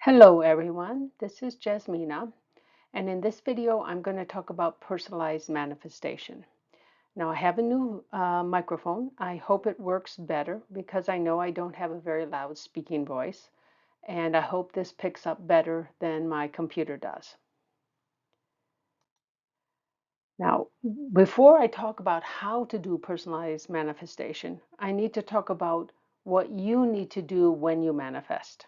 Hello everyone, this is Jasmina, and in this video I'm going to talk about personalized manifestation. Now I have a new microphone. I hope it works better because I know I don't have a very loud speaking voice, and I hope this picks up better than my computer does. Now, before I talk about how to do personalized manifestation, I need to talk about what you need to do when you manifest.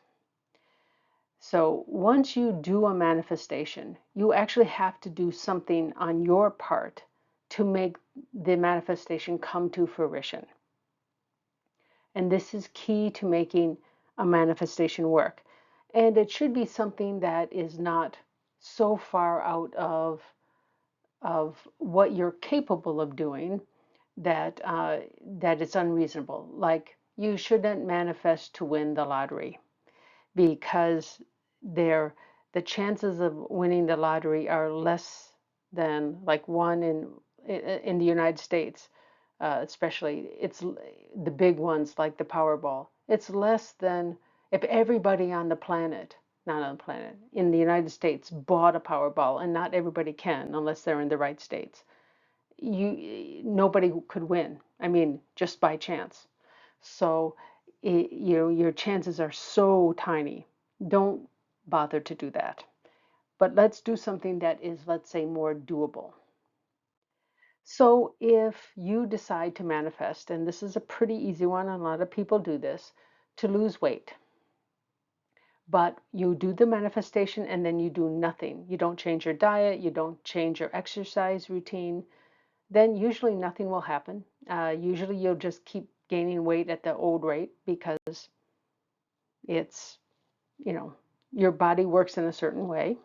So once you do a manifestation, you actually have to do something on your part to make the manifestation come to fruition. And this is key to making a manifestation work. And it should be something that is not so far out of what you're capable of doing that it's unreasonable. Like you shouldn't manifest to win the lottery, because they're, the chances of winning the lottery are less than like one in the United States, especially it's the big ones like the Powerball. It's less than if everybody on the planet, not on the planet, in the United States bought a Powerball, and not everybody can unless they're in the right states. Nobody could win. I mean, just by chance. So, your chances are so tiny. Don't bother to do that. But let's do something that is, let's say, more doable. So if you decide to manifest, and this is a pretty easy one, and a lot of people do this, to lose weight, but you do the manifestation and then you do nothing. You don't change your diet, you don't change your exercise routine, then usually nothing will happen. Usually you'll just keep gaining weight at the old rate because it's, you know, your body works in a certain way.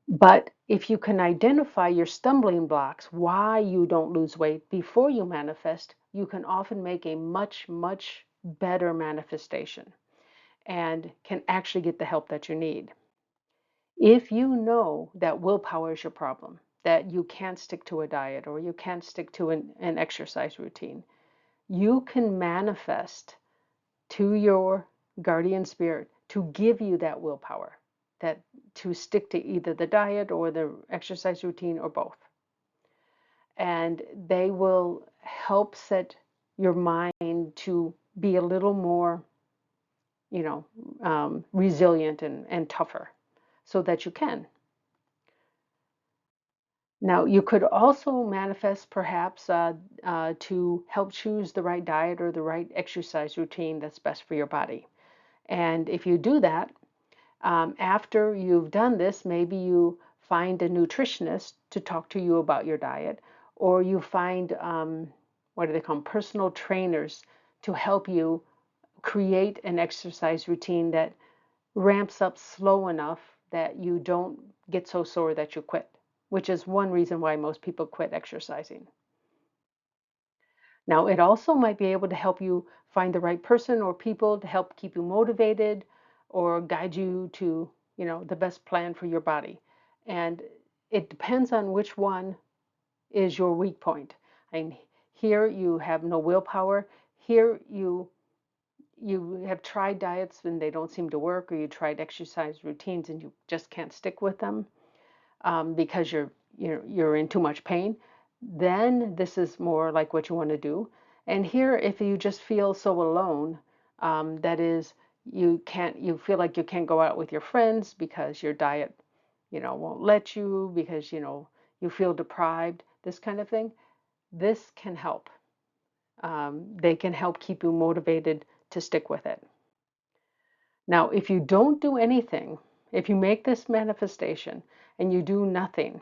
But if you can identify your stumbling blocks, why you don't lose weight before you manifest, you can often make a much, much better manifestation and can actually get the help that you need. If you know that willpower is your problem, that you can't stick to a diet or you can't stick to an exercise routine, you can manifest to your guardian spirit to give you that willpower, that to stick to either the diet or the exercise routine or both. And they will help set your mind to be a little more, resilient and tougher so that you can. Now, you could also manifest perhaps to help choose the right diet or the right exercise routine that's best for your body. And if you do that, after you've done this, maybe you find a nutritionist to talk to you about your diet, or you find, what do they call them, personal trainers to help you create an exercise routine that ramps up slow enough that you don't get so sore that you quit, which is one reason why most people quit exercising. Now, it also might be able to help you find the right person or people to help keep you motivated or guide you to, the best plan for your body. And it depends on which one is your weak point. And here you have no willpower. Here you have tried diets and they don't seem to work, or you tried exercise routines and you just can't stick with them because you're in too much pain. Then this is more like what you want to do. And here, if you just feel so alone, that is, you feel like you can't go out with your friends because your diet, won't let you, because you feel deprived, this kind of thing. This can help. They can help keep you motivated to stick with it. Now, if you don't do anything, if you make this manifestation and you do nothing,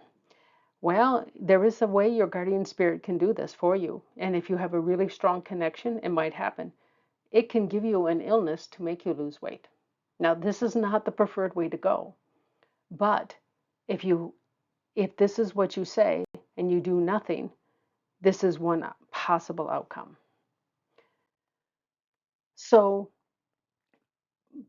well, there is a way your guardian spirit can do this for you. And if you have a really strong connection, it might happen. It can give you an illness to make you lose weight. Now, this is not the preferred way to go. But if this is what you say and you do nothing, this is one possible outcome. So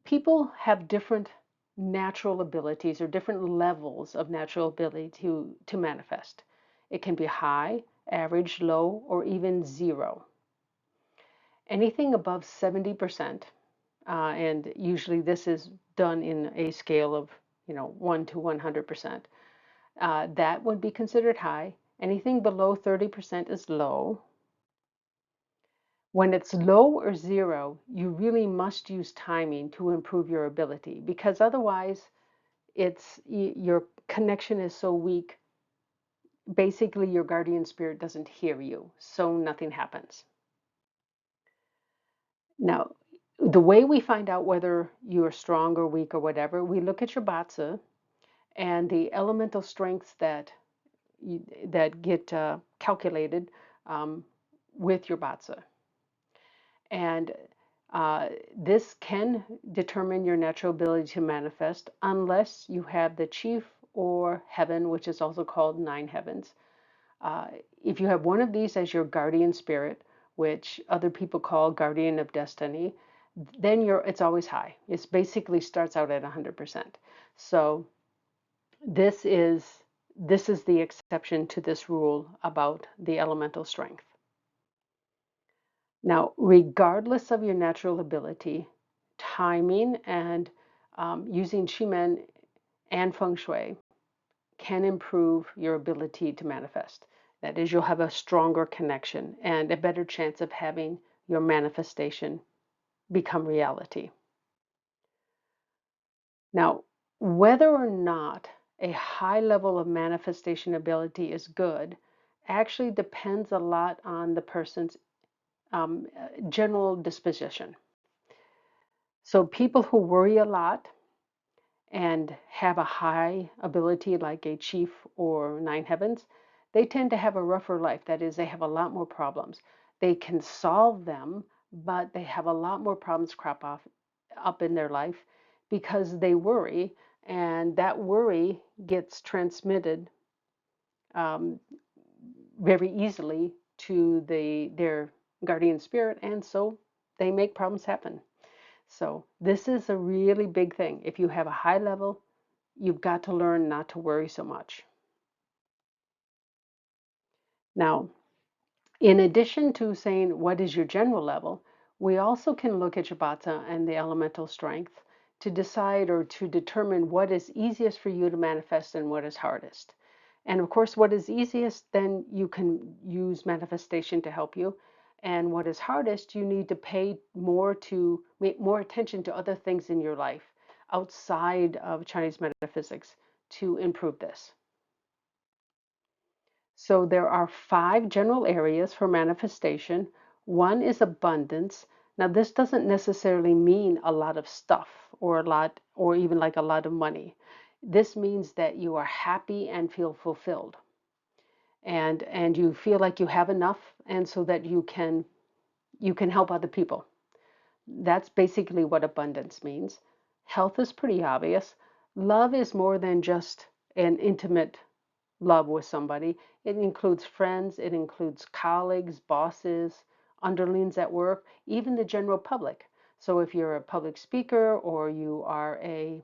people have different natural abilities or different levels of natural ability to manifest. It can be high, average, low, or even zero. Anything above 70%, and usually this is done in a scale of 1 to 100%. That would be considered high. Anything below 30% is low. When it's low or zero, you really must use timing to improve your ability, because otherwise your connection is so weak, basically your guardian spirit doesn't hear you, so nothing happens. Now, the way we find out whether you're strong or weak or whatever, we look at your batsa and the elemental strengths that get calculated with your batsa. And this can determine your natural ability to manifest unless you have the chief or heaven, which is also called nine heavens. Uh, if you have one of these as your guardian spirit, which other people call guardian of destiny, then it's always high. It basically starts out at 100%. So this is this is the exception to this rule about the elemental strength. Now, regardless of your natural ability, timing and using Shimen and Feng Shui can improve your ability to manifest. That is, you'll have a stronger connection and a better chance of having your manifestation become reality. Now, whether or not a high level of manifestation ability is good actually depends a lot on the person's general disposition. So people who worry a lot and have a high ability like a chief or nine heavens, they tend to have a rougher life. That is, they have a lot more problems. They can solve them, but they have a lot more problems crop up in their life because they worry, and that worry gets transmitted um, very easily to their guardian spirit, and so they make problems happen. So this is a really big thing. If you have a high level, you've got to learn not to worry so much. Now, in addition to saying what is your general level, we also can look at your bata and the elemental strength to decide or to determine what is easiest for you to manifest and what is hardest. And of course, what is easiest, then you can use manifestation to help you. And what is hardest, you need to pay more attention to other things in your life outside of Chinese metaphysics to improve this. So there are 5 general areas for manifestation. One is abundance. Now, this doesn't necessarily mean a lot of stuff or a lot, or even like a lot of money. This means that you are happy and feel fulfilled, and you feel like you have enough, and so that you can help other people. That's basically what abundance means. Health is pretty obvious. Love is more than just an intimate love with somebody. It includes friends, it includes colleagues, bosses, underlings at work, even the general public. So if you're a public speaker or you are a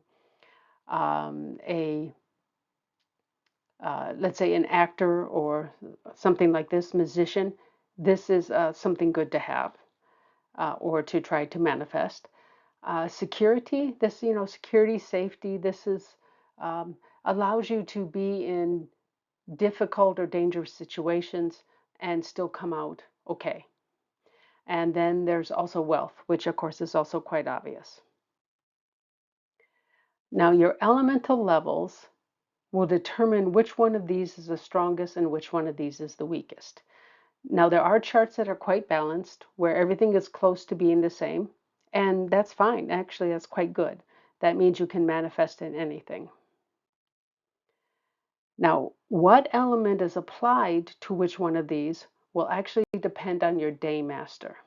let's say an actor or something like this, musician, this is something good to have or to try to manifest. Security, this, security, safety, this is allows you to be in difficult or dangerous situations and still come out okay. And then there's also wealth, which of course is also quite obvious. Now, your elemental levels will determine which one of these is the strongest and which one of these is the weakest. Now, there are charts that are quite balanced where everything is close to being the same, and that's fine. Actually, that's quite good. That means you can manifest in anything. Now, what element is applied to which one of these will actually depend on your day master.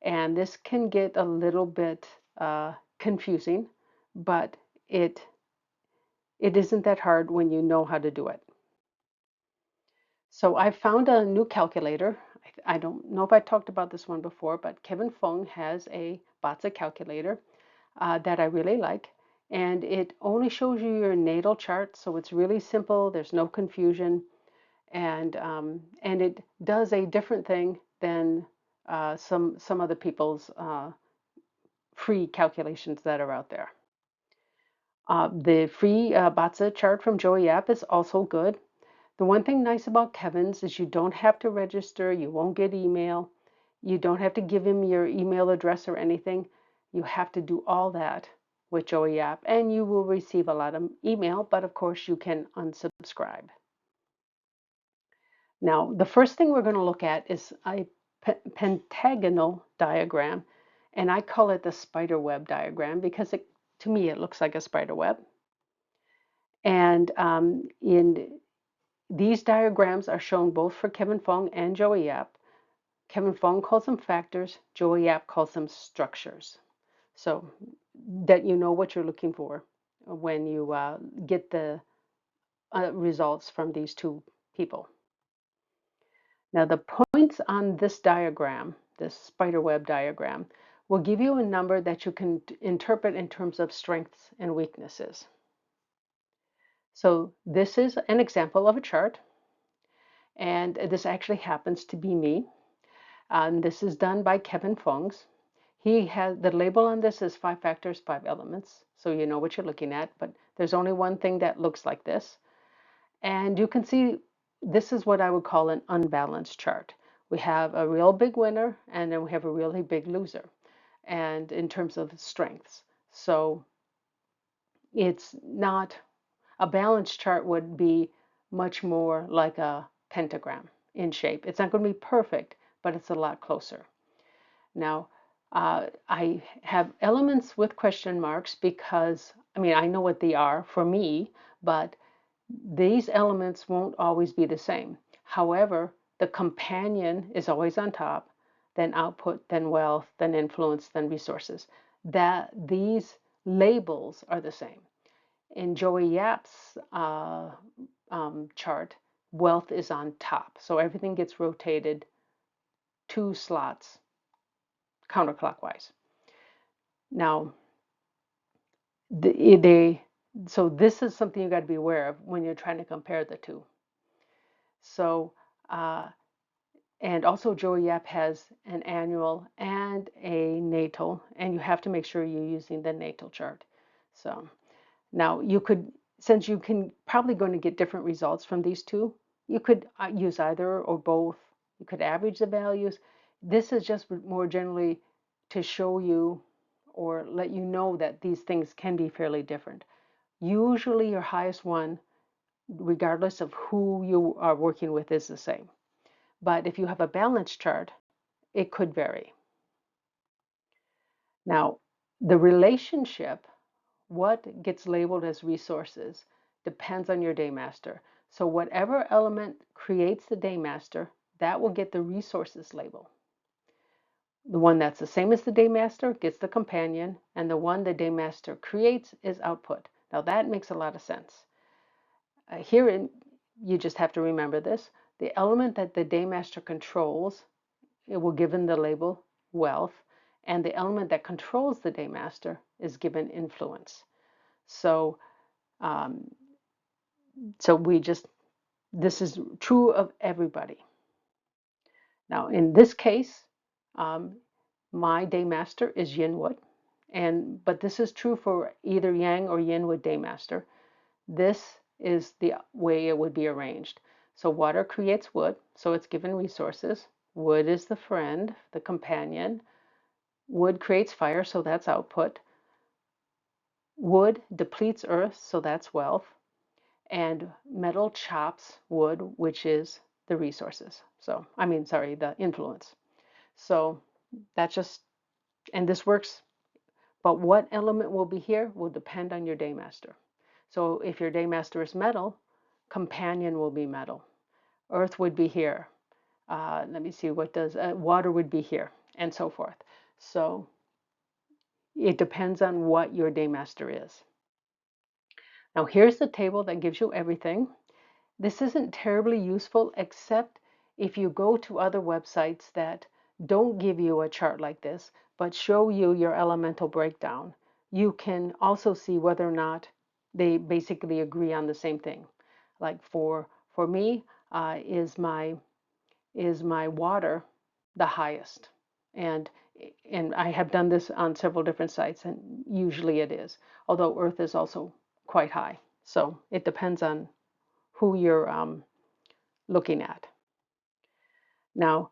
And this can get a little bit confusing, but it isn't that hard when you know how to do it. So I found a new calculator. I don't know if I talked about this one before, but Kevin Feng has a Batsa calculator that I really like. And it only shows you your natal chart, so it's really simple. There's no confusion, and it does a different thing than some other people's free calculations that are out there. The free Batsa chart from Joey app is also good. The one thing nice about Kevin's is you don't have to register, you won't get email, you don't have to give him your email address or anything. You have to do all that with Joey app, and you will receive a lot of email, but of course you can unsubscribe. Now, the first thing we're going to look at is a pentagonal diagram, and I call it the spider web diagram because to me it looks like a spider web. And in these diagrams are shown both for Kevin Feng and Joey Yap. Kevin Feng calls them factors, Joey Yap calls them structures. So that you know what you're looking for when you get the results from these two people. Now the points on this diagram, this spiderweb diagram, will give you a number that you can interpret in terms of strengths and weaknesses. So this is an example of a chart, and this actually happens to be me. This is done by Kevin Feng's. He has the label on this is 5 factors, 5 elements, so you know what you're looking at, but there's only one thing that looks like this. And you can see this is what I would call an unbalanced chart. We have a real big winner, and then we have a really big loser, and in terms of strengths. So it's not, a balanced chart would be much more like a pentagram in shape. It's not going to be perfect, but it's a lot closer. Now, I have elements with question marks because, I mean, I know what they are for me, but these elements won't always be the same. However, the companion is always on top, then output, then wealth, then influence, then resources. These labels are the same. In Joey Yap's chart, wealth is on top. So everything gets rotated 2 slots counterclockwise. Now, so this is something you got to be aware of when you're trying to compare the two. So, and also Joey Yap has an annual and a natal, and you have to make sure you're using the natal chart. So now you could, since you can probably going to get different results from these two, you could use either or both. You could average the values. This is just more generally to show you or let you know that these things can be fairly different. Usually your highest one, regardless of who you are working with, is the same. But if you have a balanced chart, it could vary. Now, the relationship, what gets labeled as resources, depends on your daymaster. So whatever element creates the daymaster, that will get the resources label. The one that's the same as the daymaster gets the companion, and the one the daymaster creates is output. Now that makes a lot of sense. Here, you just have to remember this. The element that the daymaster controls, it will given the label wealth, and the element that controls the daymaster is given influence. So, this is true of everybody. Now, in this case, my daymaster is Yinwood, but this is true for either Yang or Yinwood daymaster. This is the way it would be arranged. So water creates wood, so it's given resources. Wood is the friend, the companion. Wood creates fire, so that's output. Wood depletes earth, so that's wealth. And metal chops wood, which is the resources. So, the influence. So that's just, and this works, but what element will be here will depend on your daymaster. So if your daymaster is metal, companion will be metal. Earth would be here. Let me see, what does, water would be here, and so forth. So it depends on what your daymaster is. Now here's the table that gives you everything. This isn't terribly useful except if you go to other websites that don't give you a chart like this, but show you your elemental breakdown. You can also see whether or not they basically agree on the same thing. Like for me, is my water the highest? And and I have done this on several different sites, and usually it is, although Earth is also quite high. So it depends on who you're looking at. Now,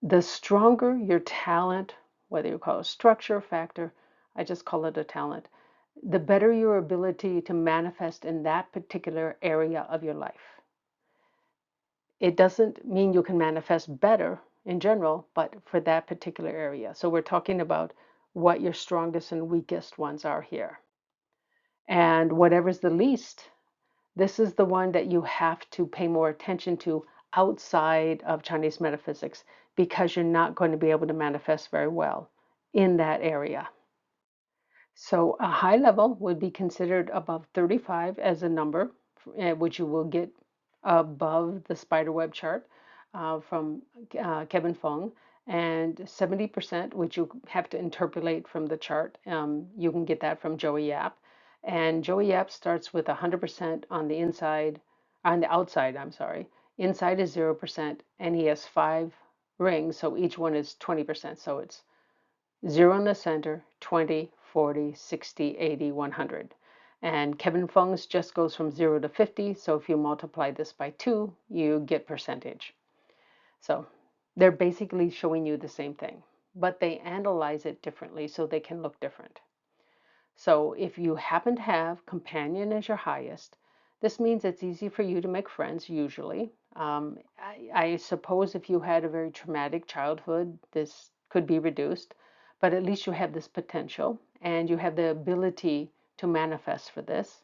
the stronger your talent, whether you call it structure, factor, I just call it a talent, the better your ability to manifest in that particular area of your life. It doesn't mean you can manifest better in general, but for that particular area. So we're talking about what your strongest and weakest ones are here. And whatever's the least, this is the one that you have to pay more attention to outside of Chinese metaphysics because you're not going to be able to manifest very well in that area. So a high level would be considered above 35 as a number, which you will get above the spiderweb chart from Kevin Feng, and 70%, which you have to interpolate from the chart. You can get that from Joey Yap. And Joey Yap starts with 100% on the inside, on the outside, I'm sorry. Inside is 0%, and he has 5 rings, so each one is 20%. So it's 0 in the center, 20, 40, 60, 80, 100. And Kevin Feng's just goes from 0 to 50. So if you multiply this by 2, you get percentage. So they're basically showing you the same thing, but they analyze it differently so they can look different. So if you happen to have companion as your highest, this means it's easy for you to make friends usually. I suppose if you had a very traumatic childhood, this could be reduced, but at least you have this potential and you have the ability to manifest for this.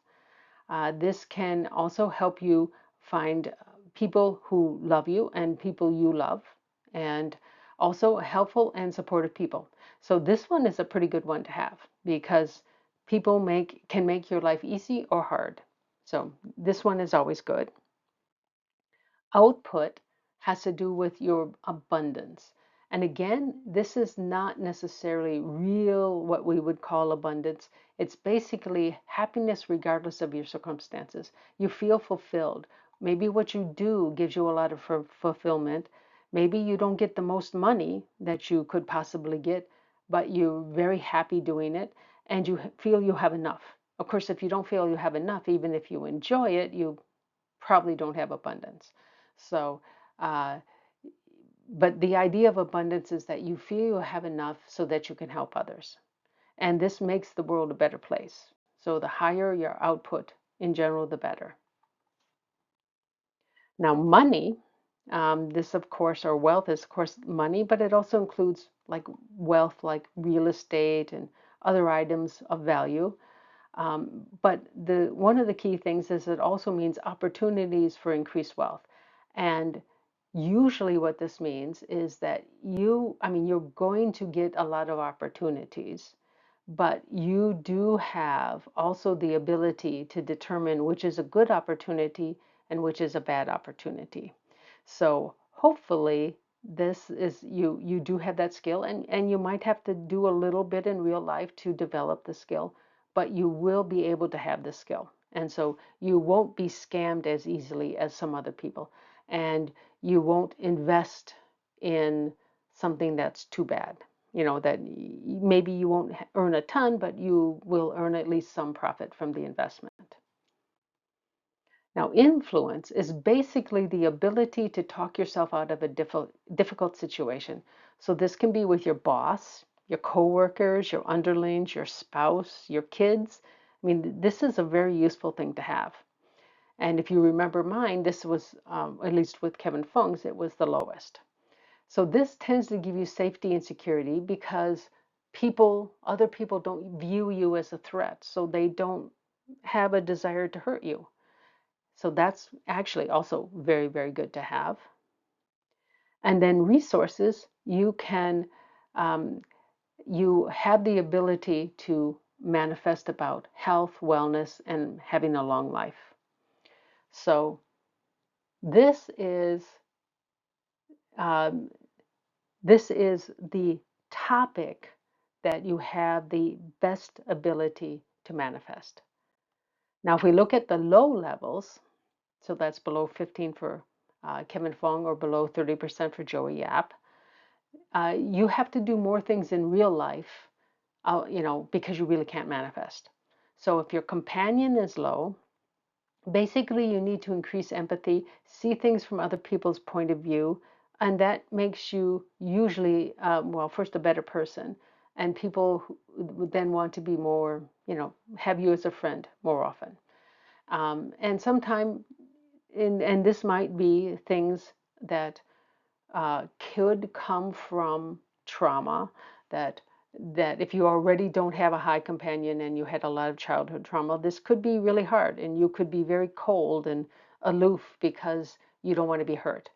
This can also help you find people who love you and people you love, and also helpful and supportive people. So this one is a pretty good one to have because people can make your life easy or hard. So this one is always good. Output has to do with your abundance. And again, this is not necessarily real, what we would call abundance. It's basically happiness regardless of your circumstances. You feel fulfilled. Maybe what you do gives you a lot of fulfillment. Maybe you don't get the most money that you could possibly get, but you're very happy doing it and you feel you have enough. Of course, if you don't feel you have enough, even if you enjoy it, you probably don't have abundance. So, uh, but the idea of abundance is that you feel you have enough so that you can help others. And this makes the world a better place. So the higher your output in general, the better. Now, money, this of course, or wealth is of course money, but it also includes like wealth, like real estate and other items of value. But one of the key things is it also means opportunities for increased wealth. And usually what this means is that you're going to get a lot of opportunities, but you do have also the ability to determine which is a good opportunity and which is a bad opportunity. So hopefully this is you do have that skill, and you might have to do a little bit in real life to develop the skill, but you will be able to have this skill. And so you won't be scammed as easily as some other people. And you won't invest in something that's too bad. You know, that maybe you won't earn a ton, but you will earn at least some profit from the investment. Now, influence is basically the ability to talk yourself out of a difficult situation. So this can be with your boss, your coworkers, your underlings, your spouse, your kids. I mean, this is a very useful thing to have. And if you remember mine, this was, at least with Kevin Fung's, it was the lowest. So this tends to give you safety and security because other people don't view you as a threat. So they don't have a desire to hurt you. So that's actually also very, very good to have. And then resources, um, you have the ability to manifest about health, wellness, and having a long life. So this is um, this is the topic that you have the best ability to manifest. Now, if we look at the low levels, so that's below 15 for Kevin Fong or below 30% for Joey Yap, You have to do more things in real life, because you really can't manifest. So if your companion is low, basically you need to increase empathy, see things from other people's point of view, and that makes you usually, well, first a better person, and people would then want to be more, have you as a friend more often. And sometimes, and this might be things that could come from trauma, that if you already don't have a high companion and you had a lot of childhood trauma, this could be really hard, and you could be very cold and aloof because you don't want to be hurt.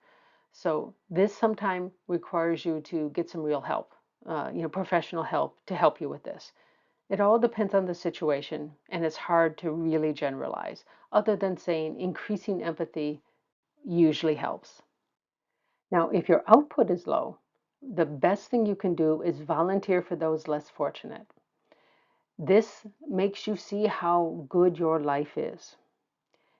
So this sometimes requires you to get some real help, professional help to help you with this. It all depends on the situation, and it's hard to really generalize, other than saying increasing empathy usually helps. Now, if your output is low, the best thing you can do is volunteer for those less fortunate. This makes you see how good your life is,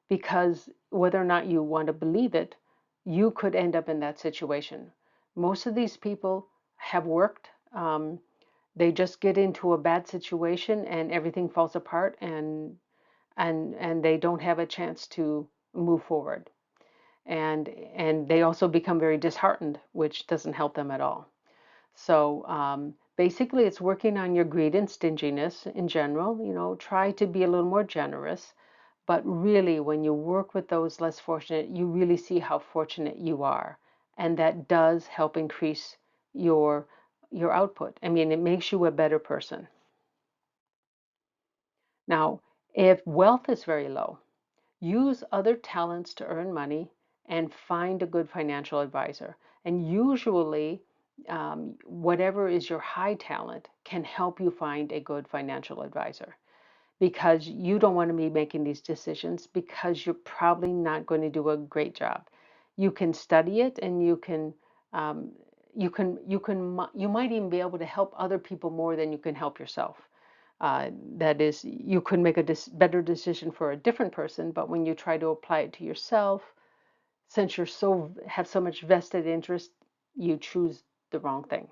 because whether or not you want to believe it, you could end up in that situation. Most of these people have worked. They just get into a bad situation and everything falls apart, and they don't have a chance to move forward. And they also become very disheartened, which doesn't help them at all. So basically, it's working on your greed and stinginess in general. Try to be a little more generous. But really, when you work with those less fortunate, you really see how fortunate you are, and that does help increase your your output. I mean, it makes you a better person. Now, if wealth is very low, use other talents to earn money and find a good financial advisor. And usually, whatever is your high talent can help you find a good financial advisor, because you don't want to be making these decisions because you're probably not going to do a great job. You can study it, and um, you might even be able to help other people more than you can help yourself. That is, you could make a better decision for a different person, but when you try to apply it to yourself, since have so much vested interest, you choose the wrong thing.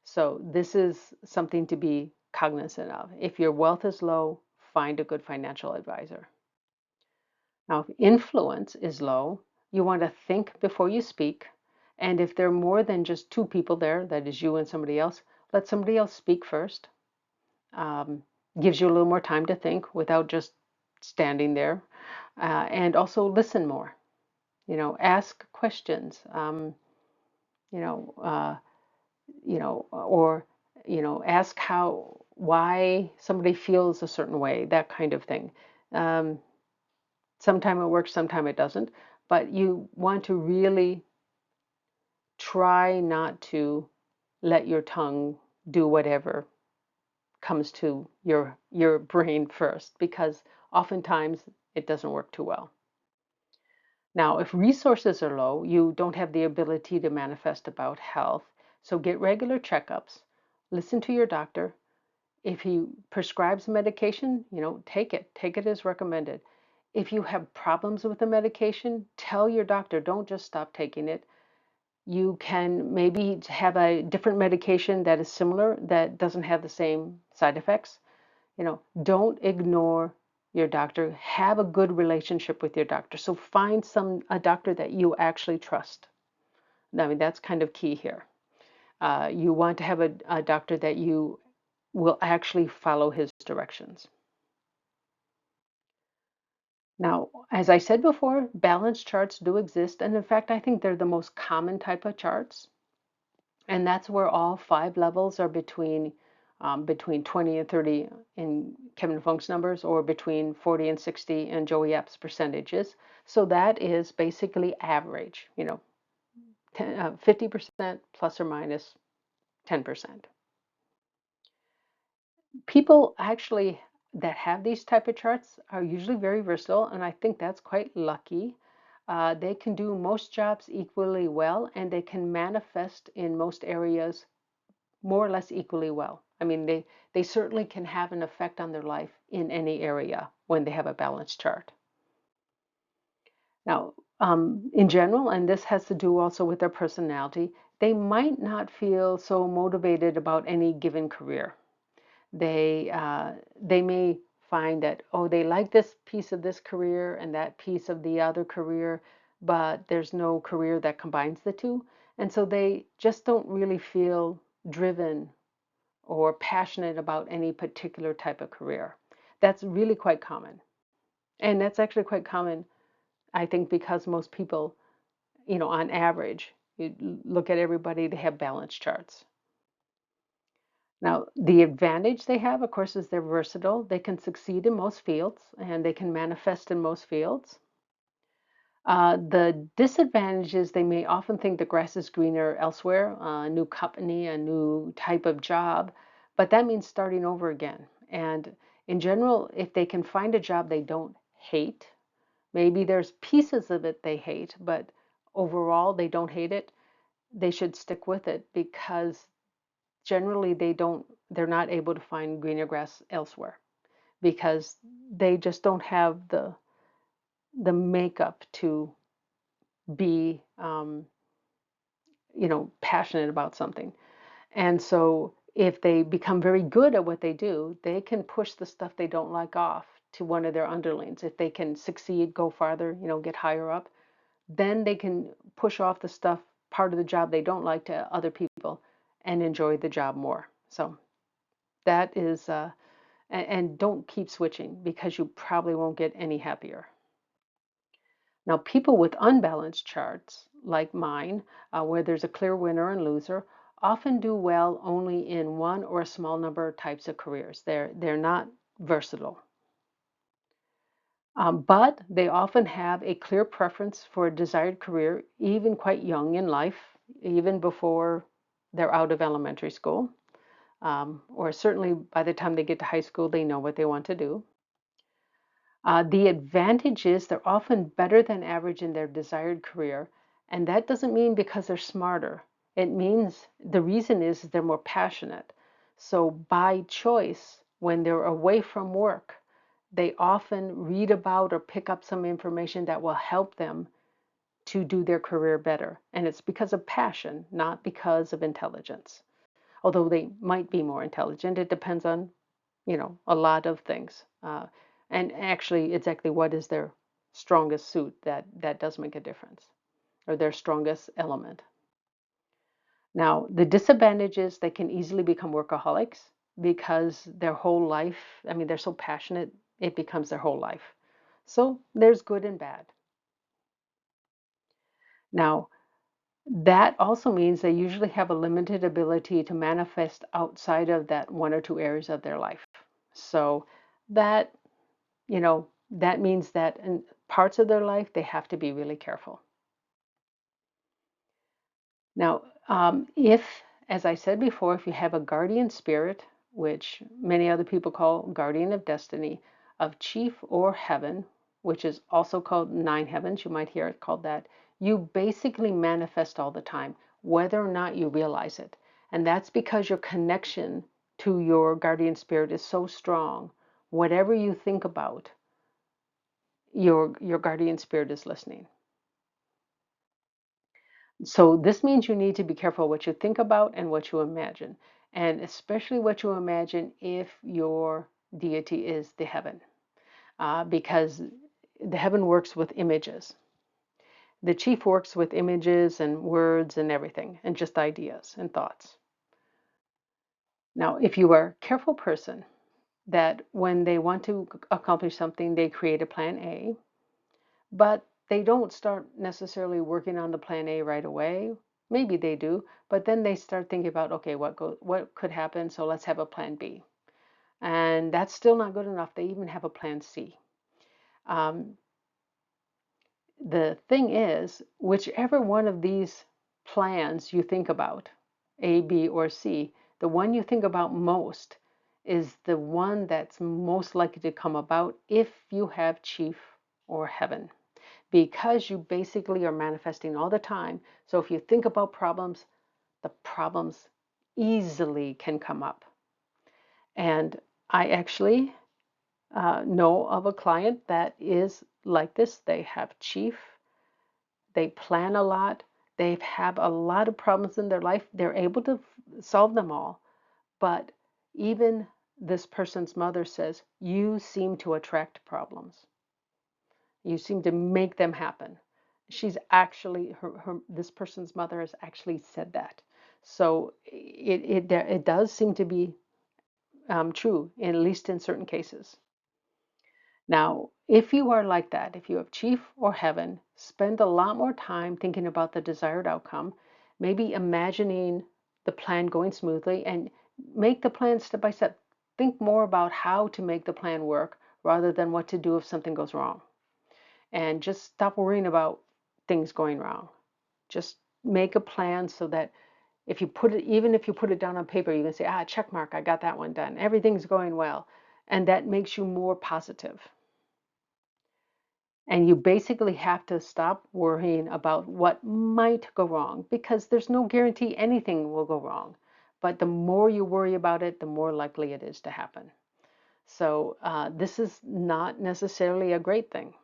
So this is something to be cognizant of. If your wealth is low, find a good financial advisor. Now, if influence is low, you want to think before you speak. And if there are more than just two people there, that is you and somebody else, let somebody else speak first. Um, Gives you a little more time to think without just standing there. And also listen more. Ask questions. You know, uh, or ask why somebody feels a certain way, that kind of thing. Um, Sometime it works, sometime it doesn't, but you want to really try not to let your tongue do whatever comes to your brain first, because oftentimes it doesn't work too well. Now, if resources are low, you don't have the ability to manifest about health, so get regular checkups, listen to your doctor. If he prescribes medication, take it as recommended. If you have problems with the medication, tell your doctor, don't just stop taking it. You can maybe have a different medication that is similar, that doesn't have the same side effects. Don't ignore your doctor. Have a good relationship with your doctor. So find a doctor that you actually trust. I mean, that's kind of key here. You want to have a doctor that you will actually follow his directions. Now, as I said before, balance charts do exist, and in fact, I think they're the most common type of charts. And that's where all 5 levels are between 20 and 30 in Kevin Funk's numbers, or between 40 and 60 in Joey App's percentages. So that is basically average, 50% plus or minus 10%. People actually that have these type of charts are usually very versatile, and I think that's quite lucky. They can do most jobs equally well, and they can manifest in most areas more or less equally well. I mean, they certainly can have an effect on their life in any area when they have a balanced chart. Now, in general, and this has to do also with their personality, they might not feel so motivated about any given career. They may find that, oh, they like this piece of this career and that piece of the other career, but there's no career that combines the two. And so they just don't really feel driven or passionate about any particular type of career. That's really quite common. And that's actually quite common, I think, because most people, on average, you look at everybody, they have balance charts. Now, the advantage they have, of course, is they're versatile. They can succeed in most fields and they can manifest in most fields. The disadvantage is they may often think the grass is greener elsewhere, a new company, a new type of job, but that means starting over again. And in general, if they can find a job they don't hate, maybe there's pieces of it they hate, but overall they don't hate it, they should stick with it because generally they're not able to find greener grass elsewhere because they just don't have the makeup to be passionate about something. And so if they become very good at what they do, they can push the stuff they don't like off to one of their underlings. If they can succeed, go farther, get higher up, then they can push off the stuff, part of the job they don't like, to other people and enjoy the job more. So that is, and don't keep switching because you probably won't get any happier. Now, people with unbalanced charts, like mine, where there's a clear winner and loser, often do well only in one or a small number of types of careers. They're not versatile. But they often have a clear preference for a desired career, even quite young in life, even before they're out of elementary school, or certainly by the time they get to high school, they know what they want to do. The advantage is they're often better than average in their desired career, and that doesn't mean because they're smarter. It means the reason is they're more passionate. So by choice, when they're away from work, they often read about or pick up some information that will help them to do their career better. And it's because of passion, not because of intelligence. Although they might be more intelligent, it depends on, a lot of things. And actually, exactly what is their strongest suit that does make a difference, or their strongest element. Now, the disadvantage is they can easily become workaholics because their whole life, I mean, they're so passionate, it becomes their whole life. So there's good and bad. Now, that also means they usually have a limited ability to manifest outside of that one or two areas of their life. So that, that means that in parts of their life, they have to be really careful. Now, if, as I said before, if you have a guardian spirit, which many other people call guardian of destiny, of chief or heaven, which is also called nine heavens, you might hear it called that, you basically manifest all the time, whether or not you realize it. And that's because your connection to your guardian spirit is so strong. Whatever you think about, your guardian spirit is listening. So this means you need to be careful what you think about and what you imagine, and especially what you imagine if your deity is the heaven, because the heaven works with images. The chief works with images and words and everything, and just ideas and thoughts. Now, if you are a careful person, that when they want to accomplish something, they create a plan A, but they don't start necessarily working on the plan A right away. Maybe they do, but then they start thinking about, okay, what could happen? So let's have a plan B. And that's still not good enough. They even have a plan C. Um, the thing is, whichever one of these plans you think about, A, B, or C, the one you think about most is the one that's most likely to come about if you have chief or heaven, because you basically are manifesting all the time. So if you think about problems, the problems easily can come up. And I actually know of a client that is like this. They have chief, they plan a lot, They have a lot of problems in their life. They're able to solve them all, but even this person's mother says, you seem to attract problems. You seem to make them happen. She's actually, this person's mother has actually said that. So it does seem to be true, at least in certain cases. Now, if you are like that, if you have chief or heaven, spend a lot more time thinking about the desired outcome, maybe imagining the plan going smoothly, and make the plan step by step. Think more about how to make the plan work rather than what to do if something goes wrong. And just stop worrying about things going wrong. Just make a plan so that if you put it, even if you put it down on paper, you can say, check mark, I got that one done. Everything's going well. And that makes you more positive. And you basically have to stop worrying about what might go wrong, because there's no guarantee anything will go wrong. But the more you worry about it, the more likely it is to happen. So this is not necessarily a great thing.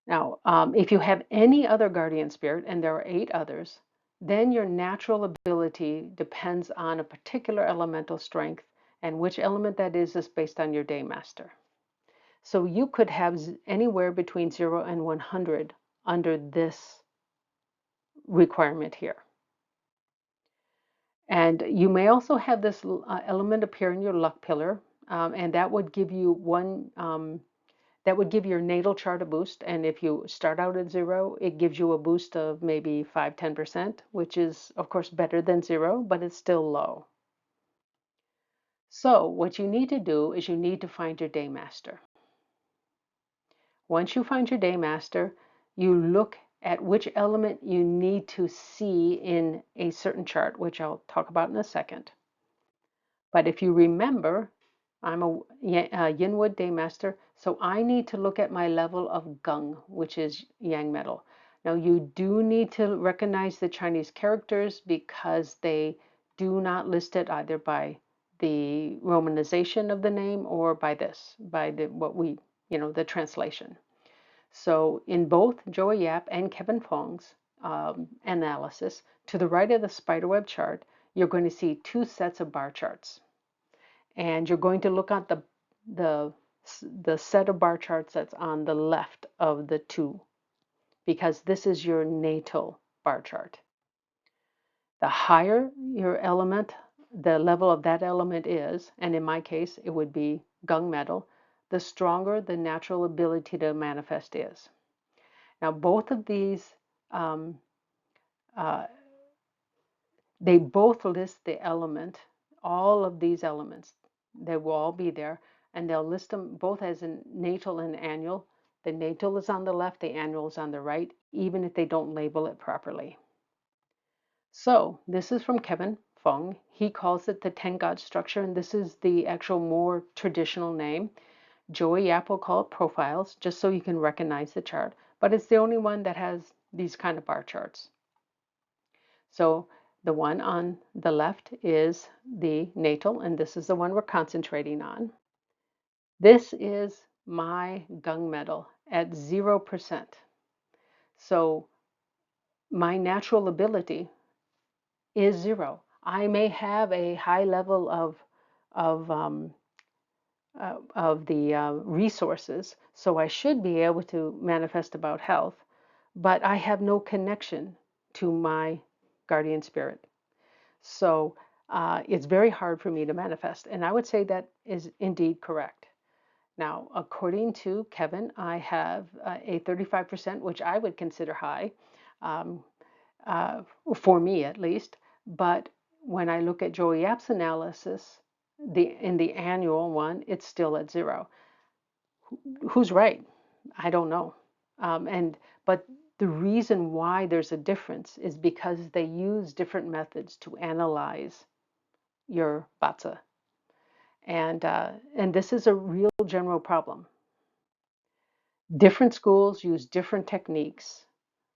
Now, if you have any other guardian spirit, and there are 8 others, then your natural ability depends on a particular elemental strength, and which element that is based on your day master. So you could have anywhere between 0 and 100 under this requirement here. And you may also have this element appear in your luck pillar, and that would give you that would give your natal chart a boost. And if you start out at 0, it gives you a boost of maybe 5–10%, which is, of course, better than 0, but it's still low. So what you need to do is you need to find your day master. Once you find your day master, you look at which element you need to see in a certain chart, which I'll talk about in a second. But if you remember, I'm a Yinwood day master, so I need to look at my level of Gung, which is yang metal. Now you do need to recognize the Chinese characters, because they do not list it either by the romanization of the name or by the translation. So in both Joey Yap and Kevin Feng's analysis, to the right of the spiderweb chart, you're going to see 2 sets of bar charts. And you're going to look at the set of bar charts that's on the left of the 2, because this is your natal bar chart. The higher your element, the level of that element is, and in my case, it would be gung metal, the stronger the natural ability to manifest is. Now, both of these, they both list the element, all of these elements. They will all be there, and they'll list them both as a natal and annual. The natal is on the left, the annual is on the right, even if they don't label it properly. So this is from Kevin Feng. He calls it the 10 God structure, and this is the actual more traditional name. Joey Yap will call it profiles, just so you can recognize the chart, but it's the only one that has these kind of bar charts. So the one on the left is the natal, and this is the one we're concentrating on. This is my gung metal at 0%. So my natural ability is 0. I may have a high level of the resources, so I should be able to manifest about health, but I have no connection to my guardian spirit. So it's very hard for me to manifest. And I would say that is indeed correct. Now, according to Kevin, I have a 35%, which I would consider high, um, for me at least. But when I look at Joey Yap's analysis, in the annual one, it's still at 0. Who's right? I don't know. But the reason why there's a difference is because they use different methods to analyze your batsa. And this is a real general problem. Different schools use different techniques,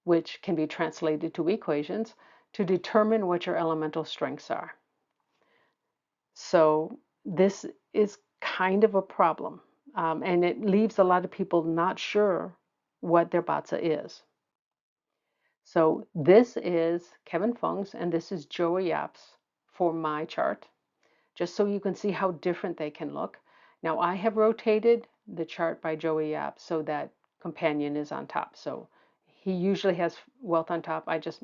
which can be translated to equations, to determine what your elemental strengths are. So this is kind of a problem, and it leaves a lot of people not sure what their batsa is. So this is Kevin Feng's and this is Joey Yap's for my chart, just so you can see how different they can look. Now I have rotated the chart by Joey Yap so that companion is on top. So he usually has wealth on top. I just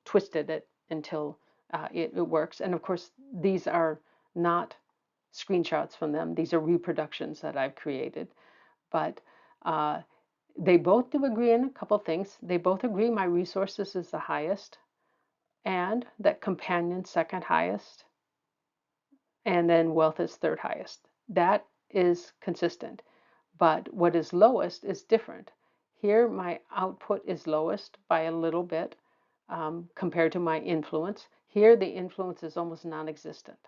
twisted it until it works. And of course, these are not screenshots from them. These are reproductions that I've created. But uh, they both do agree on a couple things. They both agree my resources is the highest and that companion second highest and then wealth is third highest. That is consistent. But what is lowest is different. Here, my output is lowest by a little bit compared to my influence. Here, the influence is almost non-existent.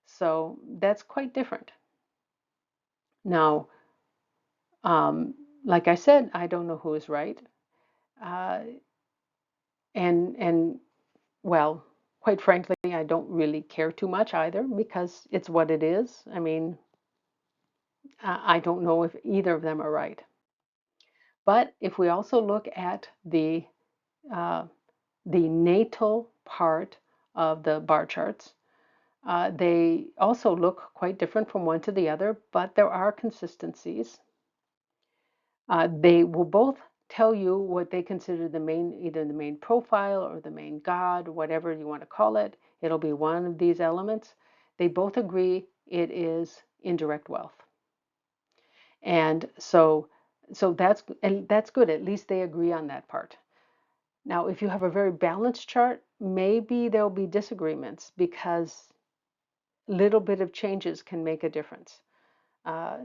So that's quite different. Now, like I said, I don't know who is right. Uh, and well, quite frankly, I don't really care too much either because it's what it is. I mean, I don't know if either of them are right. But if we also look at uh, the natal part of the bar charts, they also look quite different from one to the other, but there are consistencies. They will both tell you what they consider the main, either the main profile or the main god, whatever you want to call it. It'll be one of these elements. They both agree it is indirect wealth. And so that's good. At least they agree on that part. Now, if you have a very balanced chart, maybe there'll be disagreements because little bit of changes can make a difference. Uh,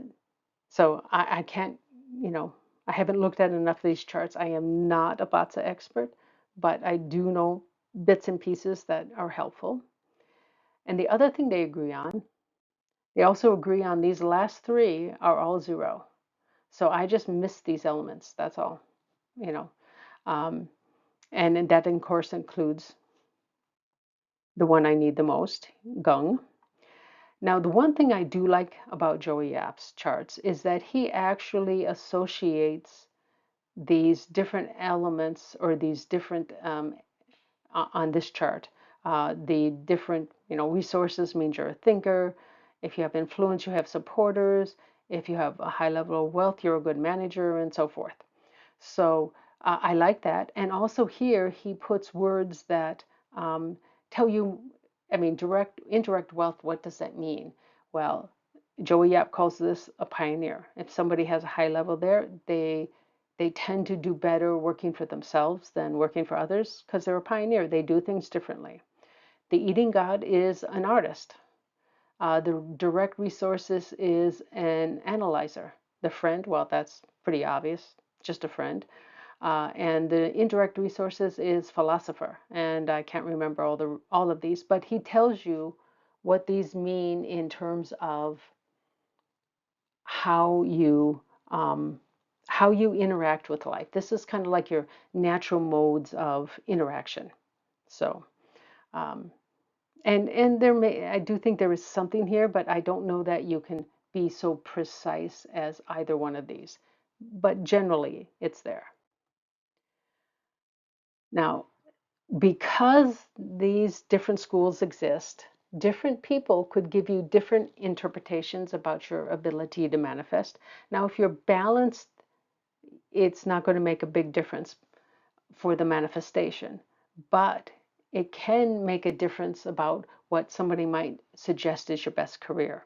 so I can't, you know, I haven't looked at enough of these charts. I am not a Batsa expert, but I do know bits and pieces that are helpful. And the other thing they agree on, they also agree on these last three are all zero. So I just missed these elements. That's all, you know. Um, and that, of course, includes the one I need the most, Gung. Now, the one thing I do like about Joey Yap's charts is that he actually associates these different elements or these different on this chart. The different, resources means you're a thinker. If you have influence, you have supporters. If you have a high level of wealth, you're a good manager, and so forth. So I like that. And also here, he puts words that tell you, I mean, indirect wealth, what does that mean? Well, Joey Yap calls this a pioneer. If somebody has a high level there, they tend to do better working for themselves than working for others because they're a pioneer. They do things differently. The eating god is an artist. The direct resources is an analyzer. The friend, well, that's pretty obvious, just a friend. And the indirect resources is philosopher. And I can't remember all of these, but he tells you what these mean in terms of how you um, how you interact with life. This is kind of like your natural modes of interaction. So, um, and I do think there is something here, but I don't know that you can be so precise as either one of these. But generally, it's there. Now, because these different schools exist, different people could give you different interpretations about your ability to manifest. Now, if you're balanced, it's not going to make a big difference for the manifestation, but it can make a difference about what somebody might suggest is your best career.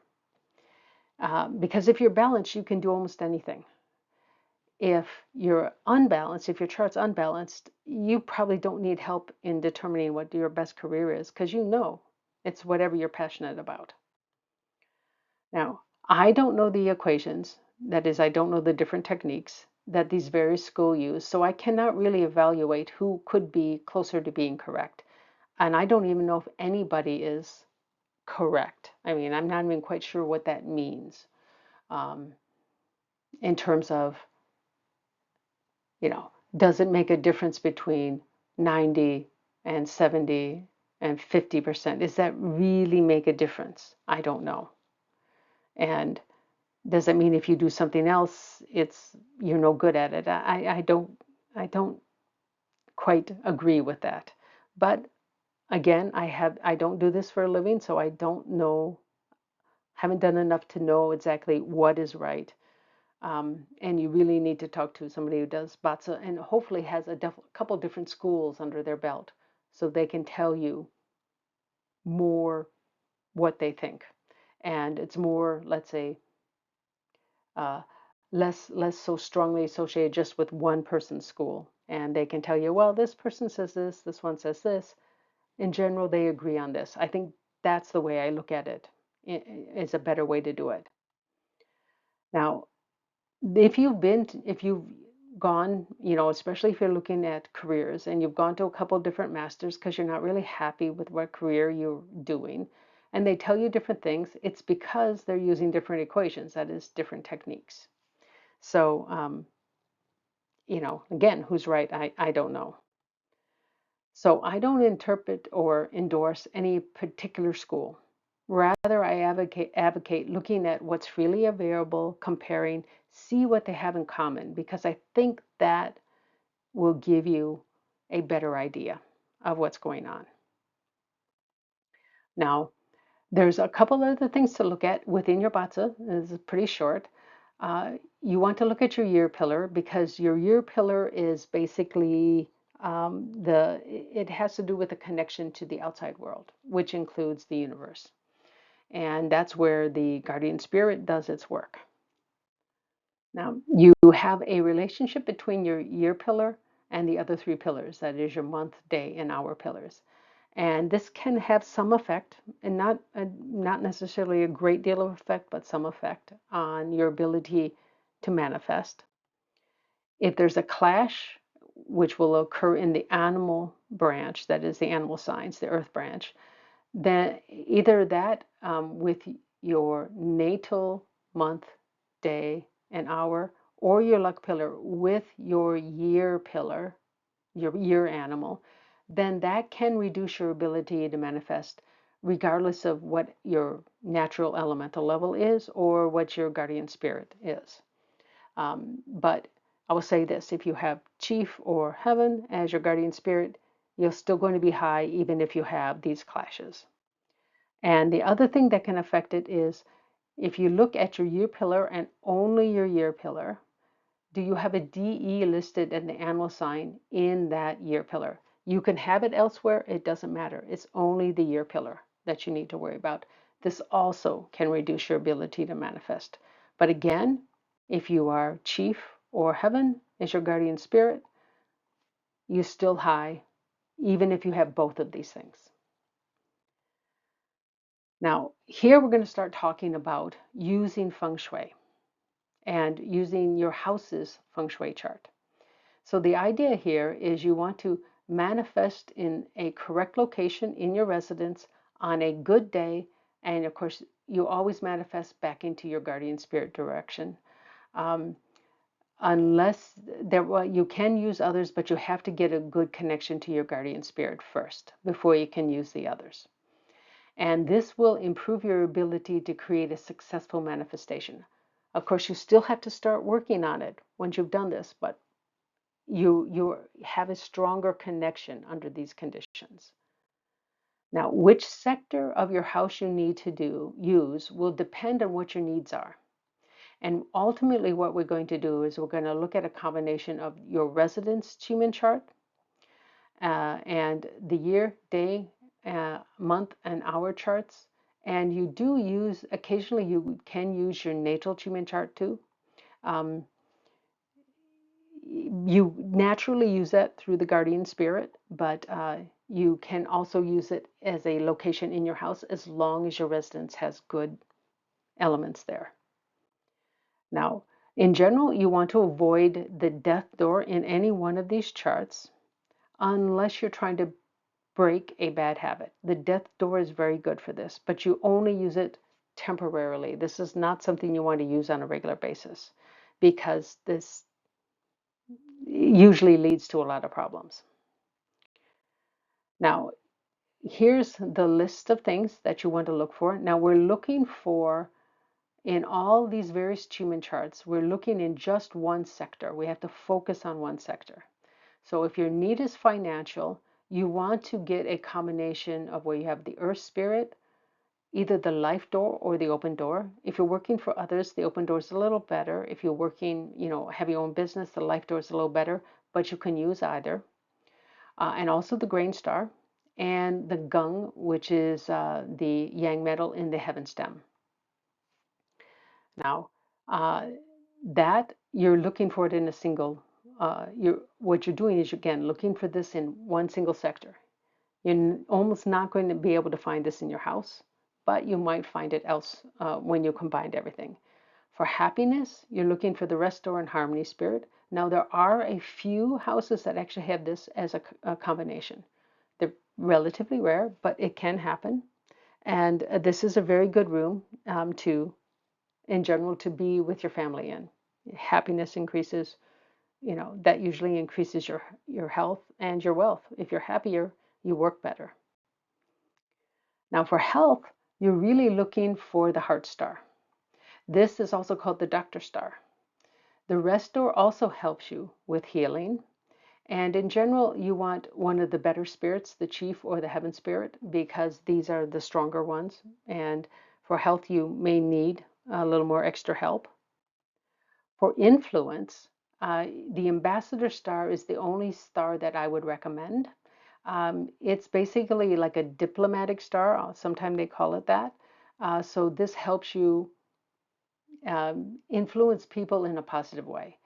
Because if you're balanced, you can do almost anything. If you're unbalanced, if your chart's unbalanced, you probably don't need help in determining what your best career is because you know it's whatever you're passionate about. Now, I don't know the equations. That is, I don't know the different techniques that these various schools use, so I cannot really evaluate who could be closer to being correct. And I don't even know if anybody is correct. I mean, I'm not even quite sure what that means um, in terms of, does it make a difference between 90 and 70 and 50%? Does that really make a difference? I don't know. And does that mean if you do something else, you're no good at it? I don't quite agree with that. But again, I don't do this for a living, so I don't know, haven't done enough to know exactly what is right. And you really need to talk to somebody who does Batsa and hopefully has a couple different schools under their belt so they can tell you more what they think. And it's more, let's say, uh, less so strongly associated just with one person's school. And they can tell you, well, this person says this one says this. In general, they agree on this. I think that's the way I look at it. Is a better way to do it. Now, if you've gone, especially if you're looking at careers and you've gone to a couple different masters because you're not really happy with what career you're doing, and they tell you different things, it's because they're using different equations, that is, different techniques. So, again, who's right? I don't know. So I don't interpret or endorse any particular school. Rather, I advocate looking at what's freely available, comparing, see what they have in common, because I think that will give you a better idea of what's going on. Now, there's a couple other things to look at within your Batsa. This is pretty short. You want to look at your year pillar because your year pillar is basically it has to do with the connection to the outside world, which includes the universe. And that's where the guardian spirit does its work. Now, you have a relationship between your year pillar and the other three pillars, that is your month, day, and hour pillars. And this can have some effect, and not necessarily a great deal of effect, but some effect on your ability to manifest. If there's a clash, which will occur in the animal branch, that is the animal signs, the earth branch, then either that with your natal month, day, and hour, or your luck pillar with your year pillar, your year animal, then that can reduce your ability to manifest regardless of what your natural elemental level is or what your guardian spirit is. But I will say this, if you have chief or heaven as your guardian spirit, you're still going to be high even if you have these clashes. And the other thing that can affect it is if you look at your year pillar and only your year pillar, do you have a DE listed in the animal sign in that year pillar? You can have it elsewhere, it doesn't matter. It's only the year pillar that you need to worry about. This also can reduce your ability to manifest. But again, if you are chief or heaven as your guardian spirit, you're still high, even if you have both of these things. Now, here we're going to start talking about using Feng Shui and using your house's Feng Shui chart. So the idea here is you want to manifest in a correct location in your residence on a good day. And of course, you always manifest back into your guardian spirit direction. Unless well, you can use others, but you have to get a good connection to your guardian spirit first before you can use the others. And this will improve your ability to create a successful manifestation. Of course, you still have to start working on it once you've done this, but you have a stronger connection under these conditions. Now, which sector of your house you need to use will depend on what your needs are. And ultimately, what we're going to do is we're going to look at a combination of your residence Chiman chart and the year, day, month, and hour charts. And you do use, occasionally you can use your natal Chiman chart too. You naturally use that through the guardian spirit, but you can also use it as a location in your house as long as your residence has good elements there. Now, in general, you want to avoid the death door in any one of these charts unless you're trying to break a bad habit. The death door is very good for this, but you only use it temporarily. This is not something you want to use on a regular basis because this usually leads to a lot of problems. Now, here's the list of things that you want to look for. Now, we're looking for, in all these various Schumann charts, we're looking in just one sector. We have to focus on one sector. So if your need is financial, you want to get a combination of where you have the earth spirit, either the life door or the open door. If you're working for others, the open door is a little better. If you're working, have your own business, the life door is a little better, but you can use either. And also the grain star and the gung, which is the yang metal in the heaven stem. Now, uh, that you're looking for it in a single, what you're doing is, again, looking for this in one single sector. You're almost not going to be able to find this in your house, but you might find it else when you combined everything. For happiness, you're looking for the restore and harmony spirit. Now, there are a few houses that actually have this as a combination. They're relatively rare, but it can happen. And this is a very good room in general, to be with your family in. Happiness increases, that usually increases your health and your wealth. If you're happier, you work better. Now, for health, you're really looking for the heart star. This is also called the doctor star. The rest door also helps you with healing. And in general, you want one of the better spirits, the chief or the heaven spirit, because these are the stronger ones. And for health, you may need a little more extra help. For influence, the ambassador star is the only star that I would recommend. It's basically like a diplomatic star. Sometimes they call it that. So this helps you influence people in a positive way.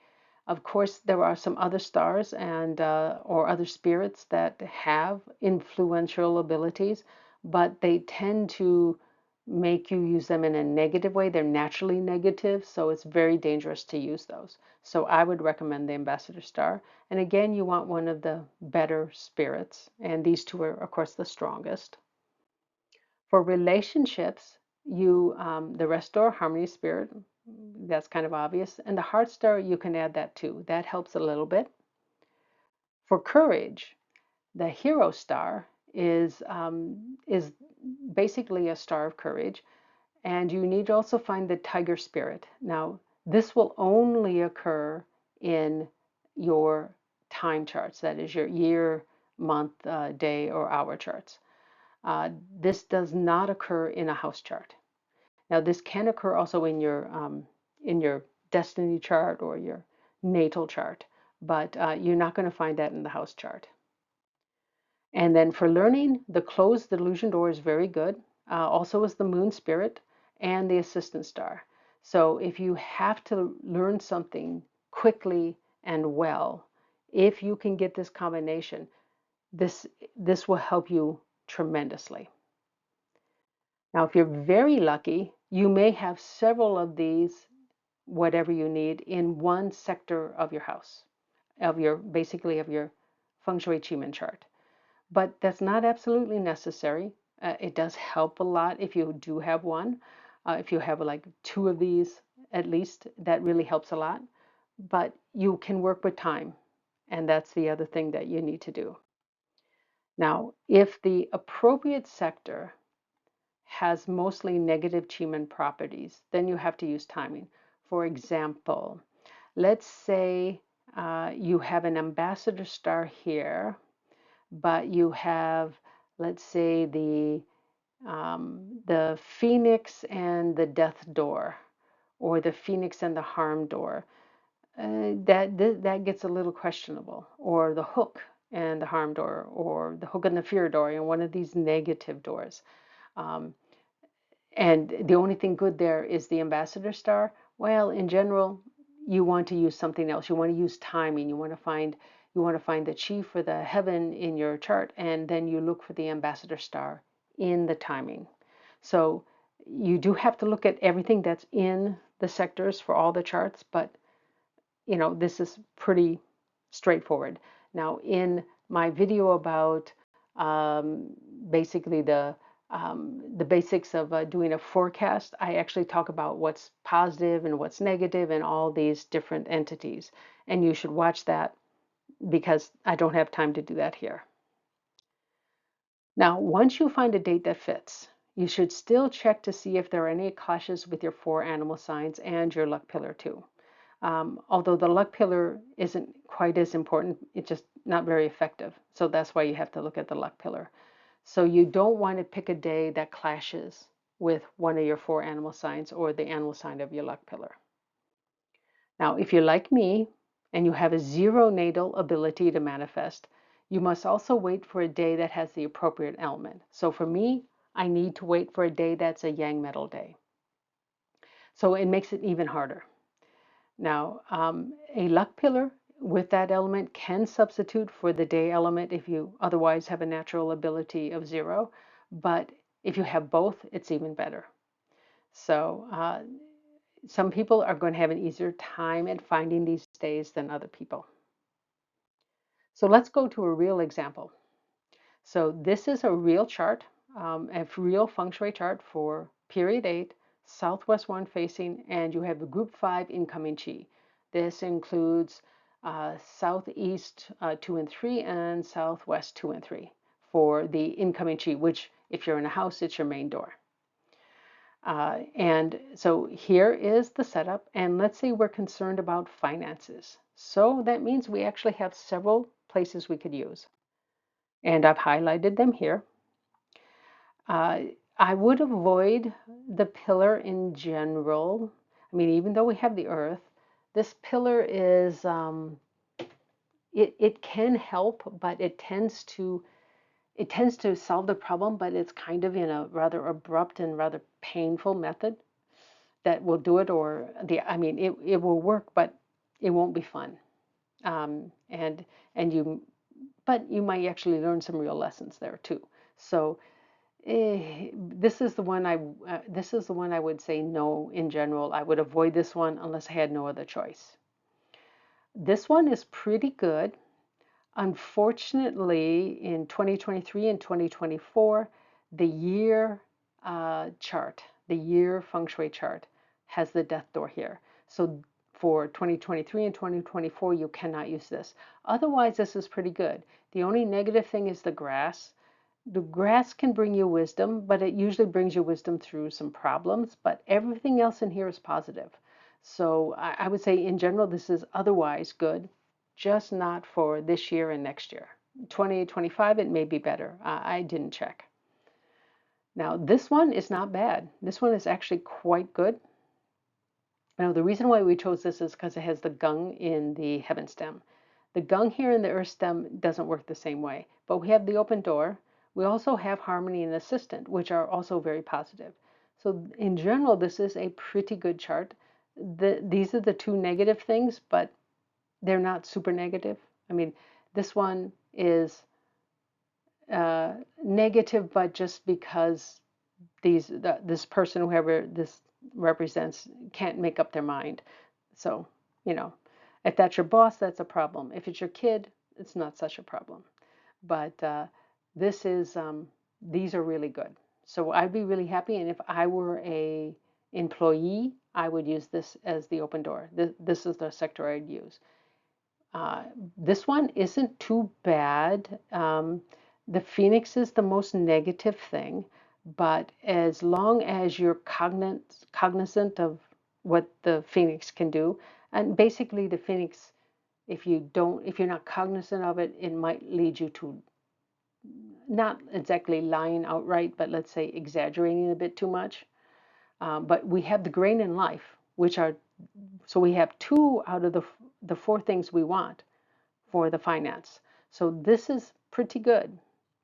Of course, there are some other stars and or other spirits that have influential abilities, but they tend to make you use them in a negative way. They're naturally negative, so it's very dangerous to use those. So I would recommend the ambassador star. And again, you want one of the better spirits, and these two are, of course, the strongest. For relationships, the restore harmony spirit, that's kind of obvious. And the heart star, you can add that too. That helps a little bit. For courage, the hero star is basically a star of courage. And you need to also find the tiger spirit. Now, this will only occur in your time charts. That is your year, month, day, or hour charts. This does not occur in a house chart. Now, this can occur also in your destiny chart or your natal chart, but you're not going to find that in the house chart. And then for learning, the closed illusion door is very good. Also is the moon spirit and the assistant star. So if you have to learn something quickly and well, if you can get this combination, this will help you tremendously. Now, if you're very lucky, you may have several of these, whatever you need, in one sector of your house, basically of your Feng Shui Qi chart. But that's not absolutely necessary. It does help a lot if you do have one. If you have like two of these, at least, that really helps a lot. But you can work with time, and that's the other thing that you need to do. Now, if the appropriate sector has mostly negative Qi properties, then you have to use timing. For example, let's say you have an ambassador star here, but you have, let's say, the phoenix and the death door, or the phoenix and the harm door. That gets a little questionable. Or the hook and the harm door, or the hook and the fear door, and one of these negative doors. Um, and the only thing good there is the ambassador star. Well, in general, you want to use something else. You want to use timing. You want to find the chief or the heaven in your chart, and then you look for the ambassador star in the timing. So you do have to look at everything that's in the sectors for all the charts, but this is pretty straightforward. Now, in my video about um, basically the basics of doing a forecast, I actually talk about what's positive and what's negative and all these different entities. And you should watch that because I don't have time to do that here. Now, once you find a date that fits, you should still check to see if there are any clashes with your 4 animal signs and your luck pillar too. Although the luck pillar isn't quite as important, it's just not very effective. So that's why you have to look at the luck pillar. So you don't want to pick a day that clashes with one of your 4 animal signs or the animal sign of your luck pillar. Now, if you're like me and you have a 0 natal ability to manifest, you must also wait for a day that has the appropriate element. So for me, I need to wait for a day that's a yang metal day. So it makes it even harder. Now, a luck pillar with that element can substitute for the day element if you otherwise have a natural ability of 0, but if you have both, it's even better. So some people are going to have an easier time at finding these days than other people. So let's go to a real example. So this is a real chart, a real feng shui chart for period 8, southwest 1 facing, and you have a group 5 incoming chi. This includes southeast 2 and 3 and southwest 2 and 3 for the incoming chi, which if you're in a house, it's your main door. And so here is the setup, and let's say we're concerned about finances. So that means we actually have several places we could use. And I've highlighted them here. I would avoid the pillar in general. I mean, even though we have the earth, this pillar is, it can help, but it tends to solve the problem, but it's kind of in a rather abrupt and rather painful method that will do it, or I mean, it will work, but it won't be fun. And you might actually learn some real lessons there too. So this is the one I would say no in general. I would avoid this one unless I had no other choice. This one is pretty good. Unfortunately, in 2023 and 2024, the year chart, the year feng shui chart, has the death door here. So for 2023 and 2024, you cannot use this. Otherwise, this is pretty good. The only negative thing is the grass. The grass can bring you wisdom, but it usually brings you wisdom through some problems. But everything else in here is positive. So I would say in general, this is otherwise good, just not for this year and next year. 2025, it may be better. I didn't check. Now, this one is not bad. This one is actually quite good. Now, the reason why we chose this is because it has the gung in the heaven stem. The gung here in the earth stem doesn't work the same way, but we have the open door. We also have harmony and assistant, which are also very positive. So in general, this is a pretty good chart. These are the 2 negative things, but they're not super negative. I mean, this one is negative, but just because this person, whoever this represents, can't make up their mind. So, if that's your boss, that's a problem. If it's your kid, it's not such a problem. But these are really good. So I'd be really happy. And if I were a employee, I would use this as the open door. This is the sector I'd use. This one isn't too bad. The Phoenix is the most negative thing, but as long as you're cognizant of what the Phoenix can do, and basically the Phoenix, if you're not cognizant of it, it might lead you to not exactly lying outright, but let's say exaggerating a bit too much. But we have the grain in life, so we have 2 out of the 4 things we want for the finance. So this is pretty good.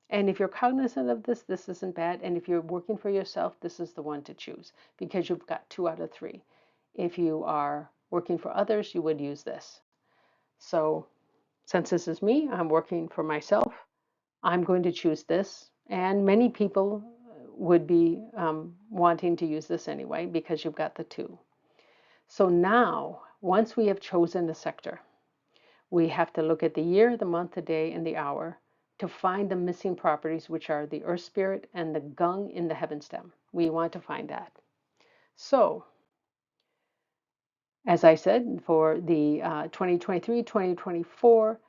And if you're cognizant of this, this isn't bad. And if you're working for yourself, this is the one to choose because you've got 2 out of 3. If you are working for others, you would use this. So since this is me, I'm working for myself, I'm going to choose this. And many people would be wanting to use this anyway because you've got the 2. So now, once we have chosen the sector, we have to look at the year, the month, the day, and the hour to find the missing properties, which are the earth spirit and the gung in the heaven stem. We want to find that. So, as I said, for the 2023, 2024,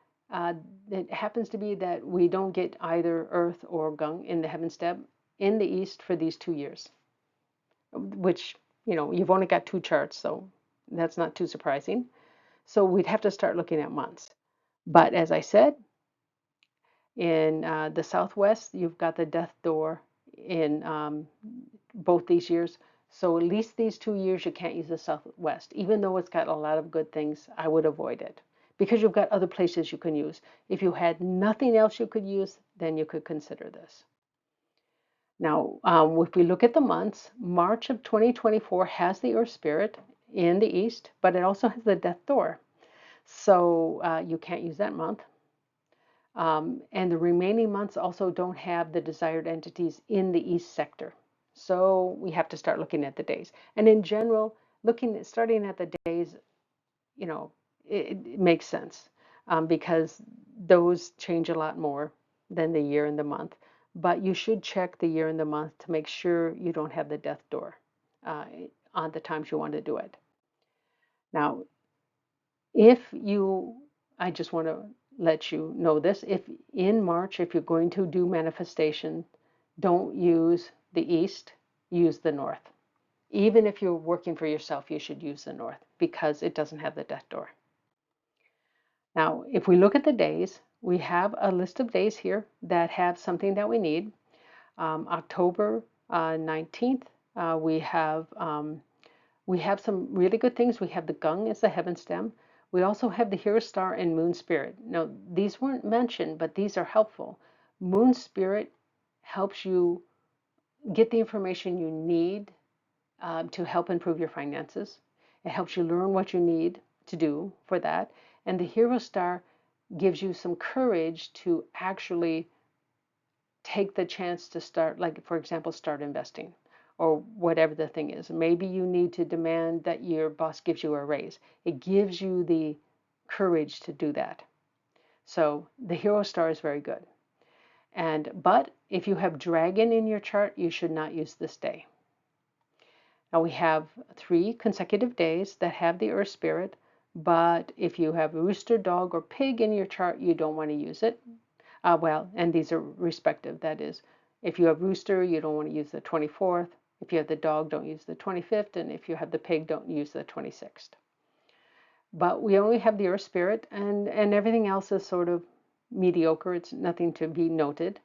it happens to be that we don't get either earth or gung in the heaven stem in the east for these 2 years, which, you've only got 2 charts, so that's not too surprising. So we'd have to start looking at months. But as I said, in the Southwest, you've got the death door in both these years. So at least these 2 years, you can't use the Southwest. Even though it's got a lot of good things, I would avoid it because you've got other places you can use. If you had nothing else you could use, then you could consider this. Now, if we look at the months, March of 2024 has the Earth Spirit in the East, but it also has the death door. So you can't use that month. And the remaining months also don't have the desired entities in the East sector. So we have to start looking at the days. And in general, starting at the days, you know, it makes sense because those change a lot more than the year and the month. But you should check the year and the month to make sure you don't have the death door uh, on the times you want to do it. Now, if you, I just want to let you know this, if in March, if you're going to do manifestation, don't use the East, use the North. Even if you're working for yourself, you should use the North because it doesn't have the death door. Now, if we look at the days, we have a list of days here that have something that we need. October 19th, we have some really good things. We have the gung as the heaven stem. We also have the hero star and moon spirit. Now, these weren't mentioned, but these are helpful. Moon spirit helps you get the information you need to help improve your finances. It helps you learn what you need to do for that. And the hero star gives you some courage to actually take the chance to start, like, for example, start investing or whatever the thing is. Maybe you need to demand that your boss gives you a raise. It gives you the courage to do that. So the hero star is very good. But if you have dragon in your chart, you should not use this day. Now we have 3 consecutive days that have the earth spirit, but if you have rooster, dog, or pig in your chart, you don't want to use it. And these are respective. That is, if you have rooster, you don't want to use the 24th. If you have the dog, don't use the 25th. And if you have the pig, don't use the 26th. But we only have the earth spirit, and everything else is sort of mediocre. It's nothing to be noted.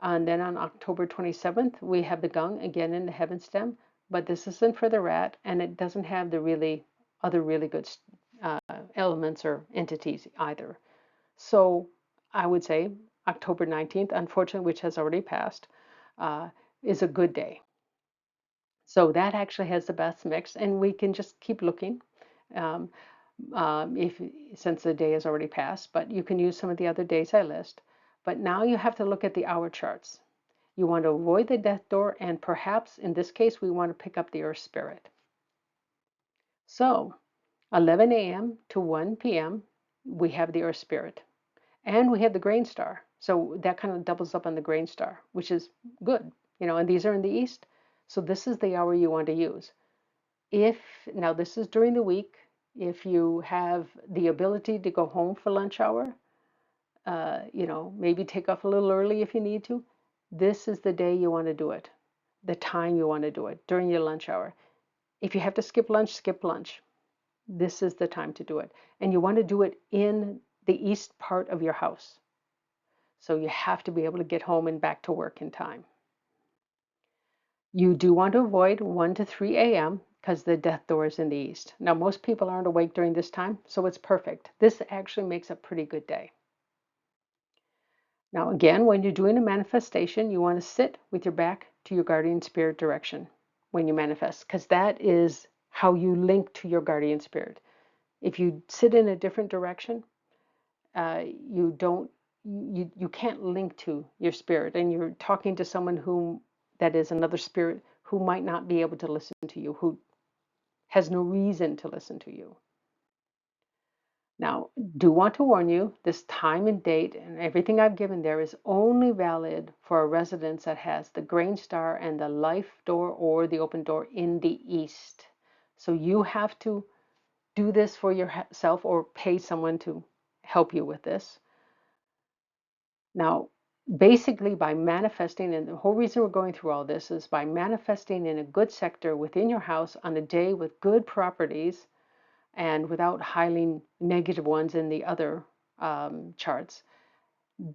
And then on October 27th, we have the gung again in the heaven stem, but this isn't for the rat, and it doesn't have the other really good elements or entities either. So I would say October 19th, unfortunately, which has already passed, uh, is a good day. So that actually has the best mix, and we can just keep looking. Um, if since the day has already passed, but you can use some of the other days I list. But now you have to look at the hour charts. You want to avoid the death door, and perhaps in this case, we want to pick up the earth spirit. So 11 a.m. to 1 p.m., we have the earth spirit. And we have the grain star. So that kind of doubles up on the grain star, which is good. And these are in the east. So this is the hour you want to use. Now this is during the week, if you have the ability to go home for lunch hour, maybe take off a little early if you need to. This is the day you want to do it, the time you want to do it, during your lunch hour. If you have to skip lunch, skip lunch. This is the time to do it. And you want to do it in the east part of your house. So you have to be able to get home and back to work in time. You do want to avoid 1 to 3 a.m. because the death door is in the east. Now, most people aren't awake during this time, so it's perfect. This actually makes a pretty good day. Now, again, when you're doing a manifestation, you want to sit with your back to your guardian spirit direction when you manifest, because that is how you link to your guardian spirit. If you sit in a different direction, you don't you can't link to your spirit, and you're talking to someone that is another spirit who might not be able to listen to you, who has no reason to listen to you. Now, do want to warn you, this time and date and everything I've given there is only valid for a residence that has the grain star and the life door or the open door in the east. So you have to do this for yourself or pay someone to help you with this. Now, basically by manifesting, and the whole reason we're going through all this is by manifesting in a good sector within your house on a day with good properties, and without highlighting negative ones in the other charts,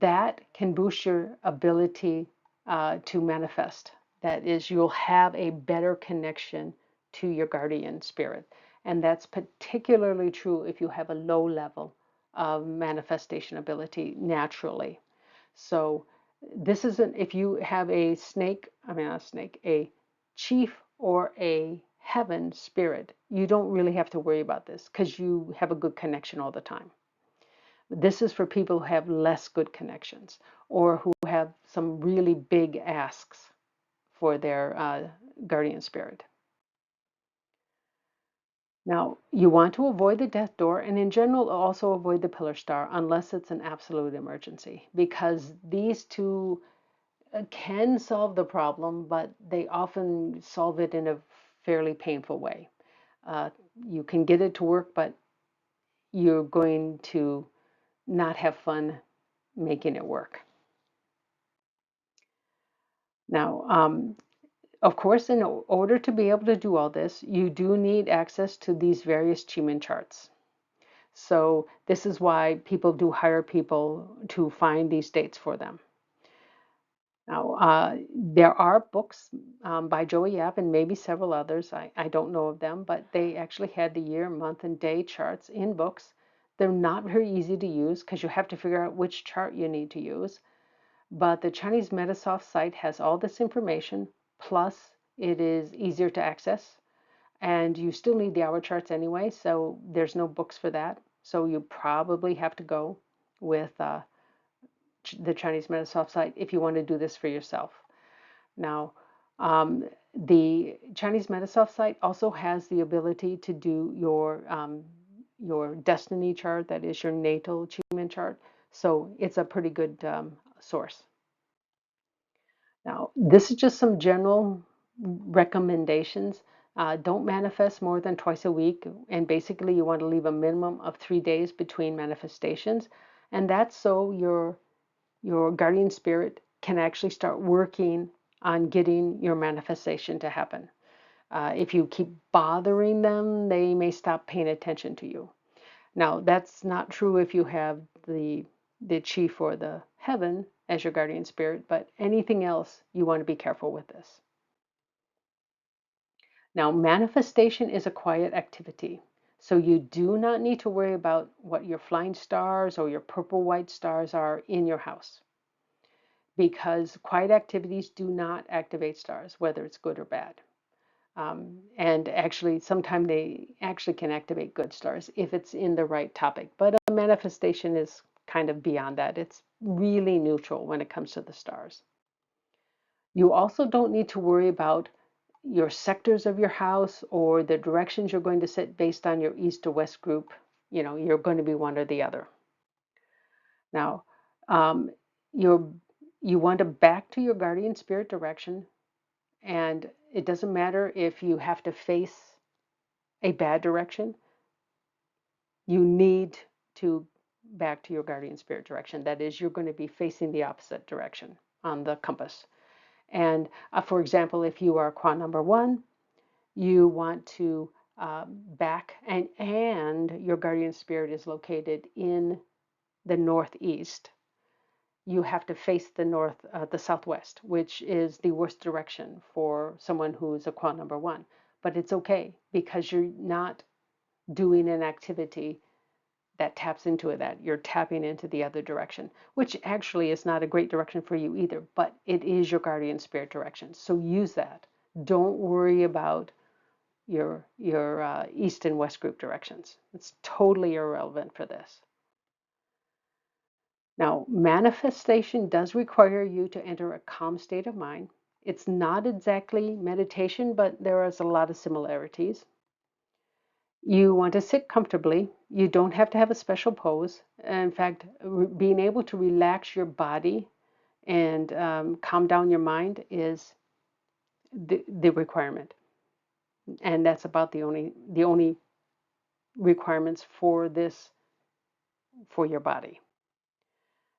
that can boost your ability to manifest. That is, you'll have a better connection to your guardian spirit. And that's particularly true if you have a low level of manifestation ability naturally. So this isn't, if you have a snake, I mean, not a snake, a chief or a heaven spirit, you don't really have to worry about this because you have a good connection all the time. This is for people who have less good connections or who have some really big asks for their guardian spirit. Now, you want to avoid the death door and in general also avoid the pillar star unless it's an absolute emergency, because these two can solve the problem, but they often solve it in a fairly painful way. You can get it to work, but you're going to not have fun making it work. Now, of course, in order to be able to do all this, you do need access to these various Chiman charts. So this is why people do hire people to find these dates for them. Now, there are books by Joey Yap and maybe several others. I don't know of them, but they actually had the year, month, and day charts in books. They're not very easy to use because you have to figure out which chart you need to use. But the Chinese Metasoft site has all this information, plus it is easier to access. And you still need the hour charts anyway, so there's no books for that. So you probably have to go with the Chinese Metasoft site if you want to do this for yourself. Now, the Chinese Metasoft site also has the ability to do your destiny chart, that is your natal achievement chart. So it's a pretty good source. Now, this is just some general recommendations. Don't manifest more than twice a week, and basically you want to leave a minimum of 3 days between manifestations, and that's so your guardian spirit can actually start working on getting your manifestation to happen. If you keep bothering them, they may stop paying attention to you. Now, that's not true if you have the chief or the heaven as your guardian spirit, but anything else, you want to be careful with this. Now, manifestation is a quiet activity, so you do not need to worry about what your flying stars or your purple white stars are in your house, because quiet activities do not activate stars, whether it's good or bad. And actually, sometimes they actually can activate good stars if it's in the right topic. But a manifestation is kind of beyond that. It's really neutral when it comes to the stars. You also don't need to worry about your sectors of your house or the directions you're going to sit based on your east or west group. You know, you're going to be one or the other. Now, um, you're, you want to back to your guardian spirit direction, and it doesn't matter if you have to face a bad direction. You need to back to your guardian spirit direction. That is, you're going to be facing the opposite direction on the compass. And for example, if you are Quan number 1, you want to back, and your guardian spirit is located in the northeast. You have to face the southwest, which is the worst direction for someone who's a Quan number 1. But it's okay because you're not doing an activity that taps into that. You're tapping into the other direction, which actually is not a great direction for you either, but it is your guardian spirit direction. So use that. Don't worry about your east and west group directions. It's totally irrelevant for this. Now, manifestation does require you to enter a calm state of mind. It's not exactly meditation, but there is a lot of similarities. You want to sit comfortably. You don't have to have a special pose. In fact, being able to relax your body and calm down your mind is the requirement. And that's about the only requirements for this for your body.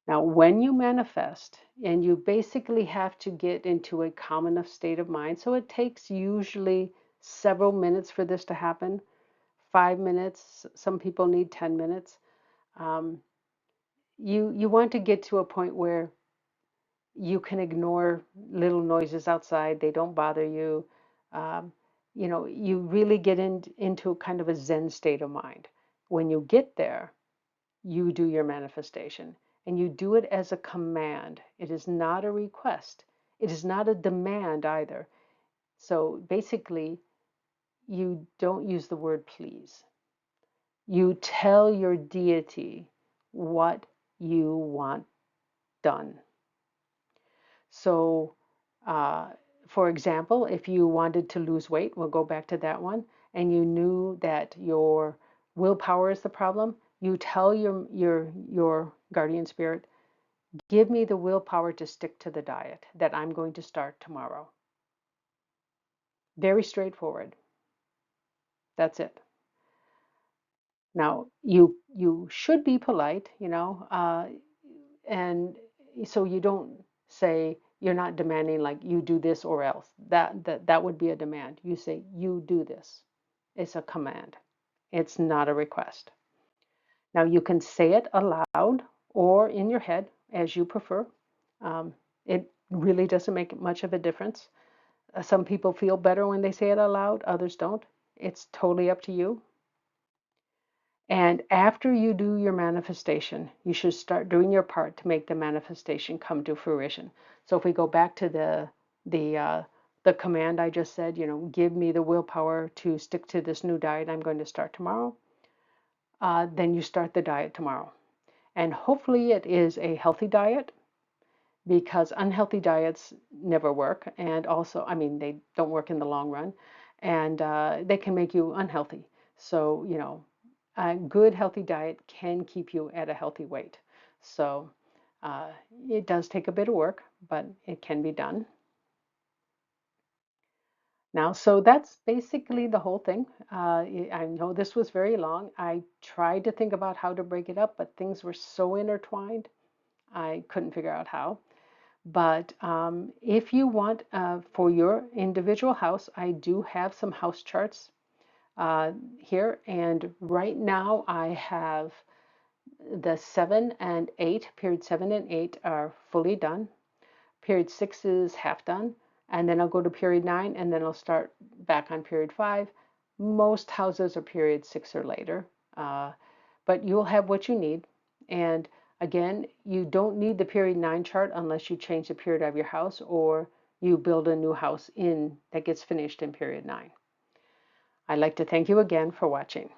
Now, when you manifest, and you basically have to get into a calm enough state of mind, so it takes usually several minutes for this to happen, 5 minutes. Some people need 10 minutes. Um, you want to get to a point where you can ignore little noises outside. They don't bother you. Um, you really get into kind of a Zen state of mind. When you get there, you do your manifestation and you do it as a command. It is not a request. It is not a demand either. So basically, you don't use the word please. You tell your deity what you want done. So, uh, for example, if you wanted to lose weight, we'll go back to that one, and you knew that your willpower is the problem, you tell your guardian spirit, give me the willpower to stick to the diet that I'm going to start tomorrow. Very straightforward. That's it. Now, you should be polite, and so you don't say you're not demanding like you do this or else. That would be a demand. You say you do this. It's a command. It's not a request. Now you can say it aloud or in your head as you prefer. It really doesn't make much of a difference. Some people feel better when they say it aloud, others don't. It's totally up to you. And after you do your manifestation, you should start doing your part to make the manifestation come to fruition. So if we go back to the uh, the command I just said, give me the willpower to stick to this new diet I'm going to start tomorrow, then you start the diet tomorrow. And hopefully it is a healthy diet because unhealthy diets never work. And also, I mean, they don't work in the long run and they can make you unhealthy. So, a good healthy diet can keep you at a healthy weight. So uh, it does take a bit of work, but it can be done. Now, so that's basically the whole thing. I know this was very long. I tried to think about how to break it up, but things were so intertwined, I couldn't figure out how. But if you want for your individual house, I do have some house charts here. And right now I have the 7 and 8, period 7 and 8 are fully done. Period 6 is half done. And then I'll go to period 9 and then I'll start back on period 5. Most houses are period 6 or later. But you'll have what you need. And again, you don't need the period 9 chart unless you change the period of your house or you build a new house in that gets finished in period 9. I'd like to thank you again for watching.